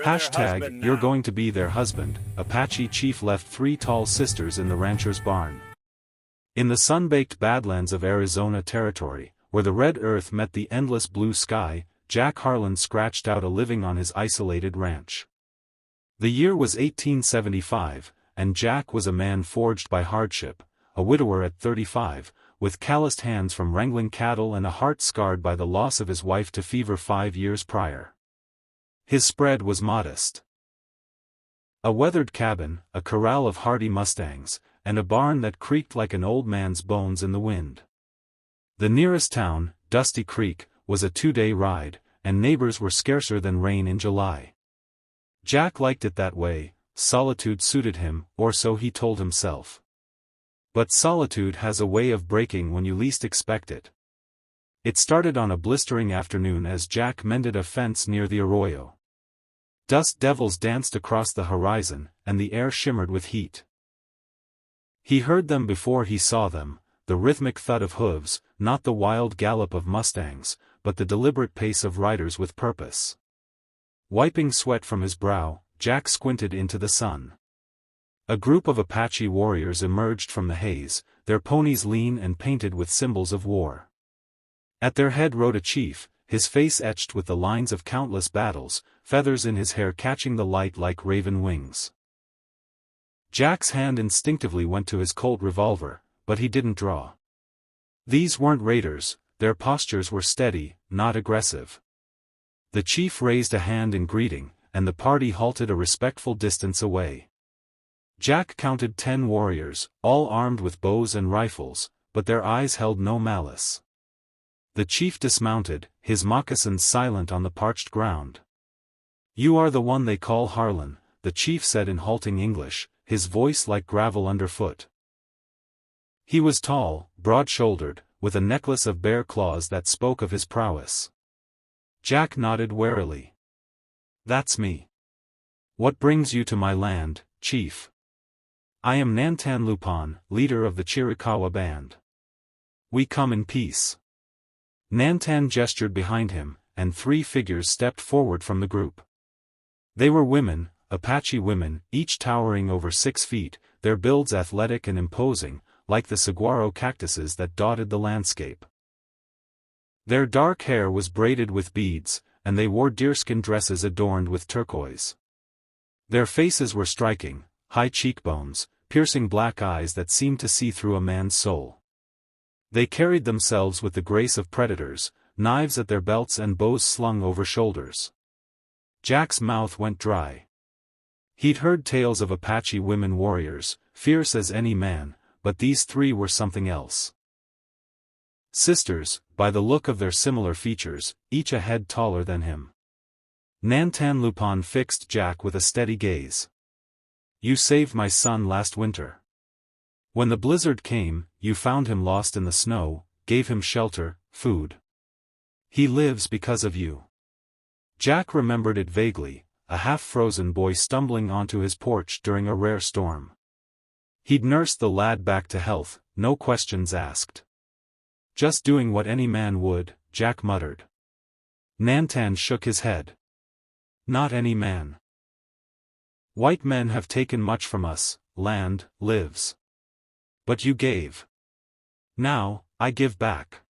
Hashtag, you're going to be their husband. Apache Chief left 3 tall sisters in the rancher's barn. In the sun-baked badlands of Arizona Territory, where the red earth met the endless blue sky, Jack Harlan scratched out a living on his isolated ranch. The year was 1875, and Jack was a man forged by hardship, a widower at 35, with calloused hands from wrangling cattle and a heart scarred by the loss of his wife to fever 5 years prior. His spread was modest. A weathered cabin, a corral of hardy mustangs, and a barn that creaked like an old man's bones in the wind. The nearest town, Dusty Creek, was a 2-day ride, and neighbors were scarcer than rain in July. Jack liked it that way. Solitude suited him, or so he told himself. But solitude has a way of breaking when you least expect it. It started on a blistering afternoon as Jack mended a fence near the arroyo. Dust devils danced across the horizon, and the air shimmered with heat. He heard them before he saw them, the rhythmic thud of hooves, not the wild gallop of mustangs, but the deliberate pace of riders with purpose. Wiping sweat from his brow, Jack squinted into the sun. A group of Apache warriors emerged from the haze, their ponies lean and painted with symbols of war. At their head rode a chief, his face etched with the lines of countless battles, feathers in his hair catching the light like raven wings. Jack's hand instinctively went to his Colt revolver, but he didn't draw. These weren't raiders, their postures were steady, not aggressive. The chief raised a hand in greeting, and the party halted a respectful distance away. Jack counted 10 warriors, all armed with bows and rifles, but their eyes held no malice. The chief dismounted, his moccasins silent on the parched ground. "You are the one they call Harlan," the chief said in halting English, his voice like gravel underfoot. He was tall, broad-shouldered, with a necklace of bear claws that spoke of his prowess. Jack nodded warily. "That's me. What brings you to my land, chief?" "I am Nantan Lupan, leader of the Chiricahua band. We come in peace." Nantan gestured behind him, and 3 figures stepped forward from the group. They were women, Apache women, each towering over 6 feet, their builds athletic and imposing, like the saguaro cactuses that dotted the landscape. Their dark hair was braided with beads, and they wore deerskin dresses adorned with turquoise. Their faces were striking, high cheekbones, piercing black eyes that seemed to see through a man's soul. They carried themselves with the grace of predators, knives at their belts and bows slung over shoulders. Jack's mouth went dry. He'd heard tales of Apache women warriors, fierce as any man, but these 3 were something else. Sisters, by the look of their similar features, each a head taller than him. Nantan Lupan fixed Jack with a steady gaze. "You saved my son last winter. When the blizzard came, you found him lost in the snow, gave him shelter, food. He lives because of you." Jack remembered it vaguely, a half-frozen boy stumbling onto his porch during a rare storm. He'd nursed the lad back to health, no questions asked. "Just doing what any man would," Jack muttered. Nantan shook his head. "Not any man. White men have taken much from us, land, lives. But you gave. Now, I give back."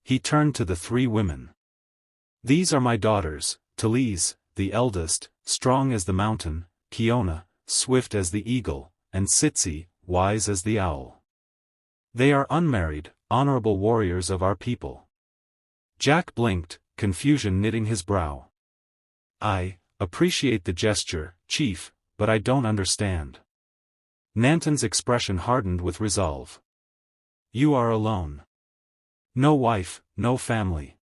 He turned to the 3 women. "These are my daughters, Talise, the eldest, strong as the mountain, Kiona, swift as the eagle, and Sitsi, wise as the owl. They are unmarried, honorable warriors of our people." Jack blinked, confusion knitting his brow. "I appreciate the gesture, chief, but I don't understand." Nantan's expression hardened with resolve. "You are alone. No wife, no family.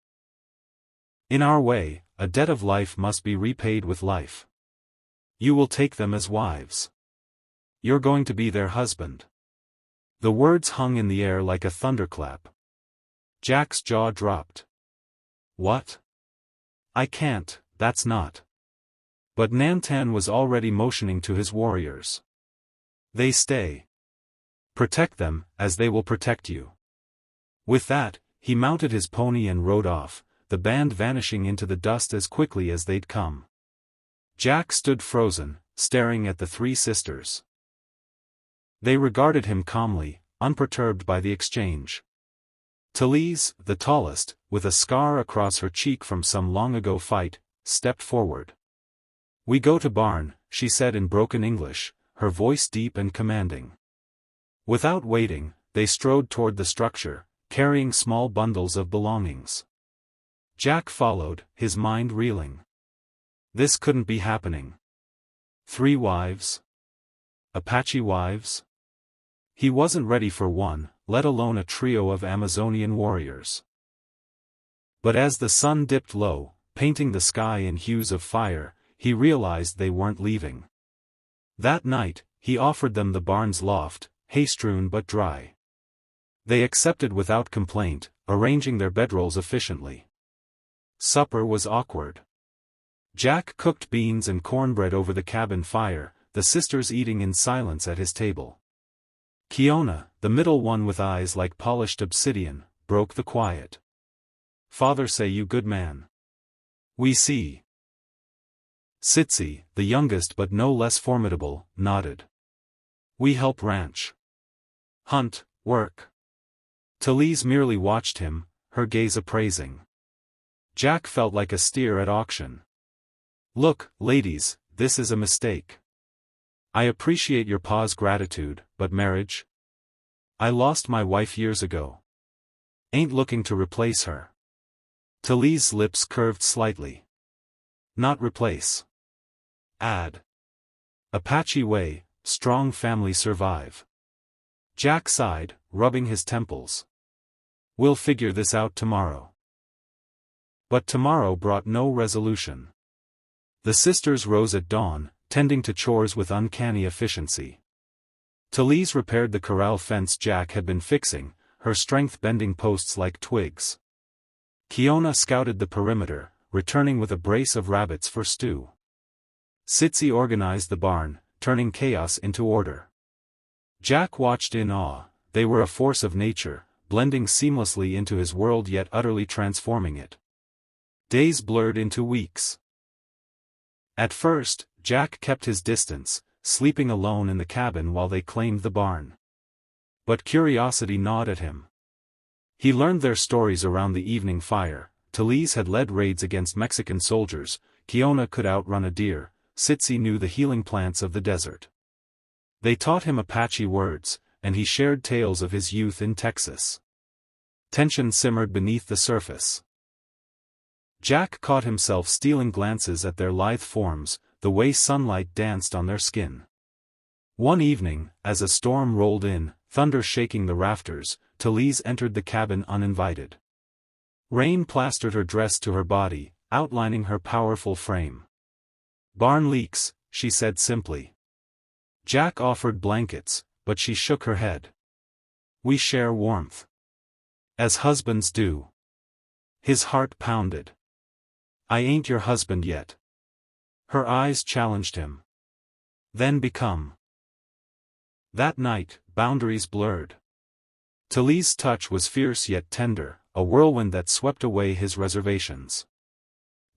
In our way, a debt of life must be repaid with life. You will take them as wives. You're going to be their husband." The words hung in the air like a thunderclap. Jack's jaw dropped. "What? I can't, that's not." But Nantan was already motioning to his warriors. "They stay. Protect them, as they will protect you." With that, he mounted his pony and rode off, the band vanishing into the dust as quickly as they'd come. Jack stood frozen, staring at the three sisters. They regarded him calmly, unperturbed by the exchange. Talise, the tallest, with a scar across her cheek from some long-ago fight, stepped forward. "We go to barn," she said in broken English, her voice deep and commanding. Without waiting, they strode toward the structure, carrying small bundles of belongings. Jack followed, his mind reeling. This couldn't be happening. 3 wives? Apache wives? He wasn't ready for one, let alone a trio of Amazonian warriors. But as the sun dipped low, painting the sky in hues of fire, he realized they weren't leaving. That night, he offered them the barn's loft, hay-strewn but dry. They accepted without complaint, arranging their bedrolls efficiently. Supper was awkward. Jack cooked beans and cornbread over the cabin fire, the sisters eating in silence at his table. Kiona, the middle one with eyes like polished obsidian, broke the quiet. "Father say you good man. We see." Sitsi, the youngest but no less formidable, nodded. "We help ranch. Hunt, work." Talise merely watched him, her gaze appraising. Jack felt like a steer at auction. "Look, ladies, this is a mistake. I appreciate your pa's gratitude, but marriage? I lost my wife years ago. Ain't looking to replace her." Talise's lips curved slightly. "Not replace. Add. Apache way, strong family survive." Jack sighed, rubbing his temples. "We'll figure this out tomorrow." But tomorrow brought no resolution. The sisters rose at dawn, tending to chores with uncanny efficiency. Talise repaired the corral fence Jack had been fixing, her strength bending posts like twigs. Kiona scouted the perimeter, returning with a brace of rabbits for stew. Sitsi organized the barn, turning chaos into order. Jack watched in awe. They were a force of nature, blending seamlessly into his world yet utterly transforming it. Days blurred into weeks. At first, Jack kept his distance, sleeping alone in the cabin while they claimed the barn. But curiosity gnawed at him. He learned their stories around the evening fire. Talise had led raids against Mexican soldiers, Kiona could outrun a deer, Sitsi knew the healing plants of the desert. They taught him Apache words, and he shared tales of his youth in Texas. Tension simmered beneath the surface. Jack caught himself stealing glances at their lithe forms, the way sunlight danced on their skin. One evening, as a storm rolled in, thunder shaking the rafters, Talise entered the cabin uninvited. Rain plastered her dress to her body, outlining her powerful frame. "Barn leaks," she said simply. Jack offered blankets, but she shook her head. "We share warmth. As husbands do." His heart pounded. "I ain't your husband yet." Her eyes challenged him. "Then become." That night, boundaries blurred. Talise's touch was fierce yet tender, a whirlwind that swept away his reservations.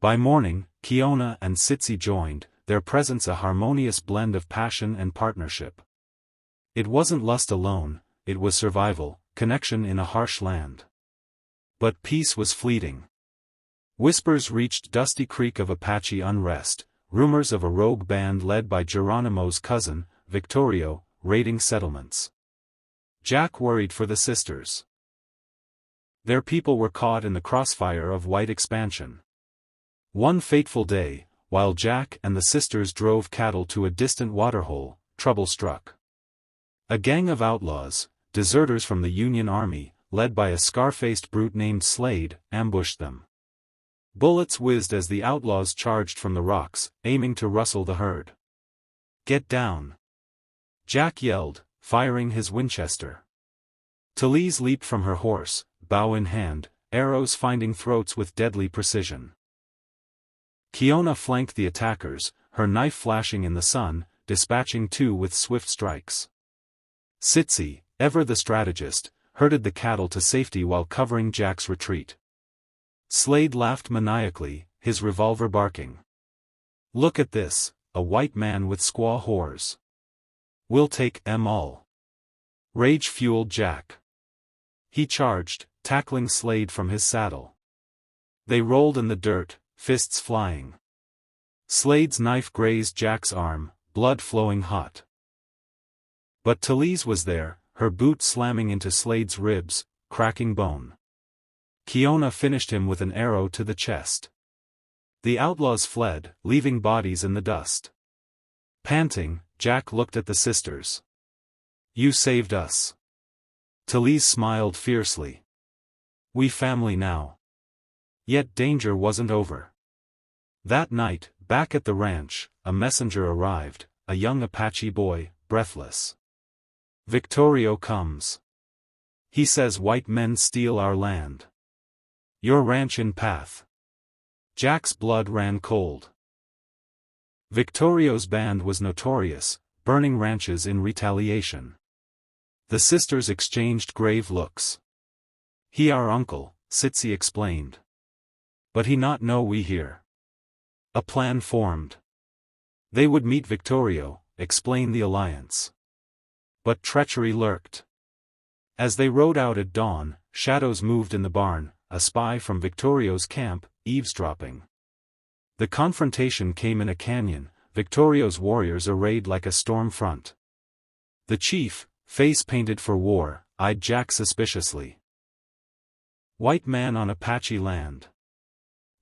By morning, Kiona and Sitsi joined, their presence a harmonious blend of passion and partnership. It wasn't lust alone, it was survival, connection in a harsh land. But peace was fleeting. Whispers reached Dusty Creek of Apache unrest, rumors of a rogue band led by Geronimo's cousin, Victorio, raiding settlements. Jack worried for the sisters. Their people were caught in the crossfire of white expansion. One fateful day, while Jack and the sisters drove cattle to a distant waterhole, trouble struck. A gang of outlaws, deserters from the Union Army, led by a scar-faced brute named Slade, ambushed them. Bullets whizzed as the outlaws charged from the rocks, aiming to rustle the herd. "Get down!" Jack yelled, firing his Winchester. Talise leaped from her horse, bow in hand, arrows finding throats with deadly precision. Kiona flanked the attackers, her knife flashing in the sun, dispatching 2 with swift strikes. Sitsi, ever the strategist, herded the cattle to safety while covering Jack's retreat. Slade laughed maniacally, his revolver barking. Look at this, a white man with squaw whores. We'll take 'em all. Rage fueled Jack. He charged, tackling Slade from his saddle. They rolled in the dirt, fists flying. Slade's knife grazed Jack's arm, blood flowing hot. But Talise was there, her boot slamming into Slade's ribs, cracking bone. Kiona finished him with an arrow to the chest. The outlaws fled, leaving bodies in the dust. Panting, Jack looked at the sisters. You saved us. Talise smiled fiercely. We family now. Yet danger wasn't over. That night, back at the ranch, a messenger arrived, a young Apache boy, breathless. Victorio comes. He says white men steal our land. Your ranch in path. Jack's blood ran cold. Victorio's band was notorious, burning ranches in retaliation. The sisters exchanged grave looks. He our uncle, Sitsi explained. But he not know we here. A plan formed. They would meet Victorio, explain the alliance. But treachery lurked. As they rode out at dawn, shadows moved in the barn, a spy from Victorio's camp, eavesdropping. The confrontation came in a canyon, Victorio's warriors arrayed like a storm front. The chief, face painted for war, eyed Jack suspiciously. White man on Apache land.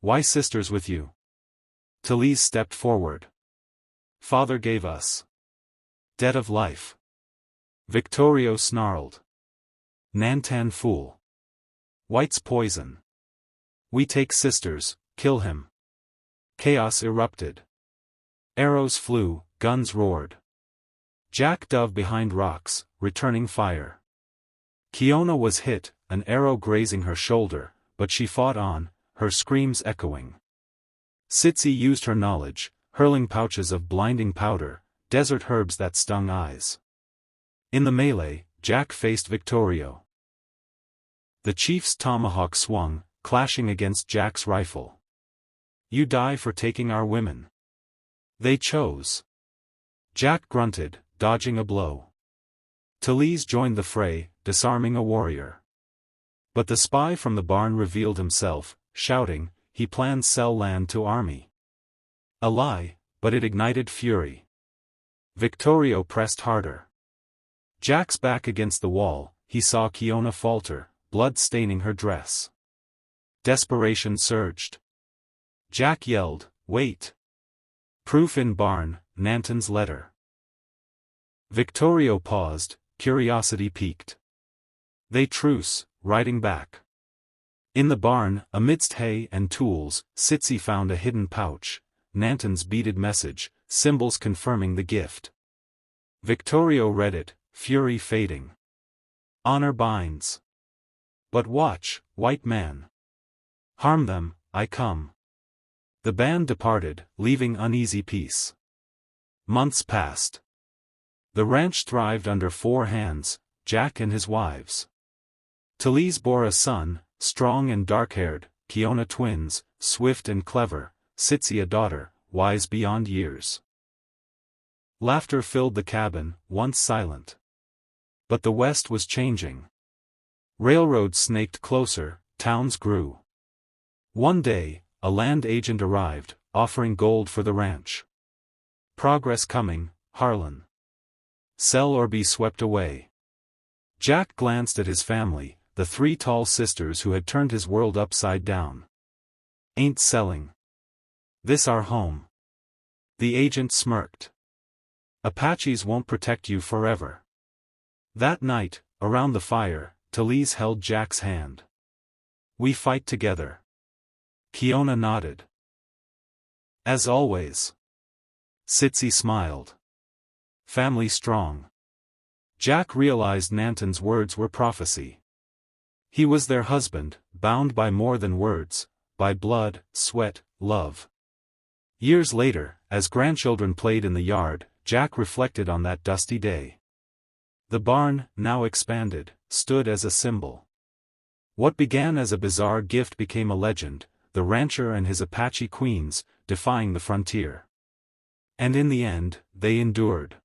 Why sisters with you? Talise stepped forward. Father gave us. Debt of life. Victorio snarled. Nantan fool. White's poison. We take sisters, kill him. Chaos erupted. Arrows flew, guns roared. Jack dove behind rocks, returning fire. Kiona was hit, an arrow grazing her shoulder, but she fought on, her screams echoing. Sitsi used her knowledge, hurling pouches of blinding powder, desert herbs that stung eyes. In the melee, Jack faced Victorio. The chief's tomahawk swung, clashing against Jack's rifle. You die for taking our women. They chose. Jack grunted, dodging a blow. Talise joined the fray, disarming a warrior. But the spy from the barn revealed himself, shouting, he planned sell land to army. A lie, but it ignited fury. Victorio pressed harder. Jack's back against the wall, he saw Kiona falter, blood staining her dress. Desperation surged. Jack yelled, wait. Proof in barn, Nantan's letter. Victorio paused, curiosity piqued. They truce, riding back. In the barn, amidst hay and tools, Sitsi found a hidden pouch, Nantan's beaded message, symbols confirming the gift. Victorio read it, fury fading. Honor binds. But watch, white man. Harm them, I come. The band departed, leaving uneasy peace. Months passed. The ranch thrived under 4 hands, Jack and his wives. Talise bore a son, strong and dark-haired, Kiona twins, swift and clever, Sitsi a daughter, wise beyond years. Laughter filled the cabin, once silent. But the West was changing. Railroads snaked closer, towns grew. One day, a land agent arrived, offering gold for the ranch. Progress coming, Harlan. Sell or be swept away. Jack glanced at his family, the 3 tall sisters who had turned his world upside down. Ain't selling. This our home. The agent smirked. Apaches won't protect you forever. That night, around the fire, Talise held Jack's hand. We fight together. Kiona nodded. As always. Sitsi smiled. Family strong. Jack realized Nantan's words were prophecy. He was their husband, bound by more than words, by blood, sweat, love. Years later, as grandchildren played in the yard, Jack reflected on that dusty day. The barn, now expanded, stood as a symbol. What began as a bizarre gift became a legend, the rancher and his Apache queens, defying the frontier. And in the end, they endured.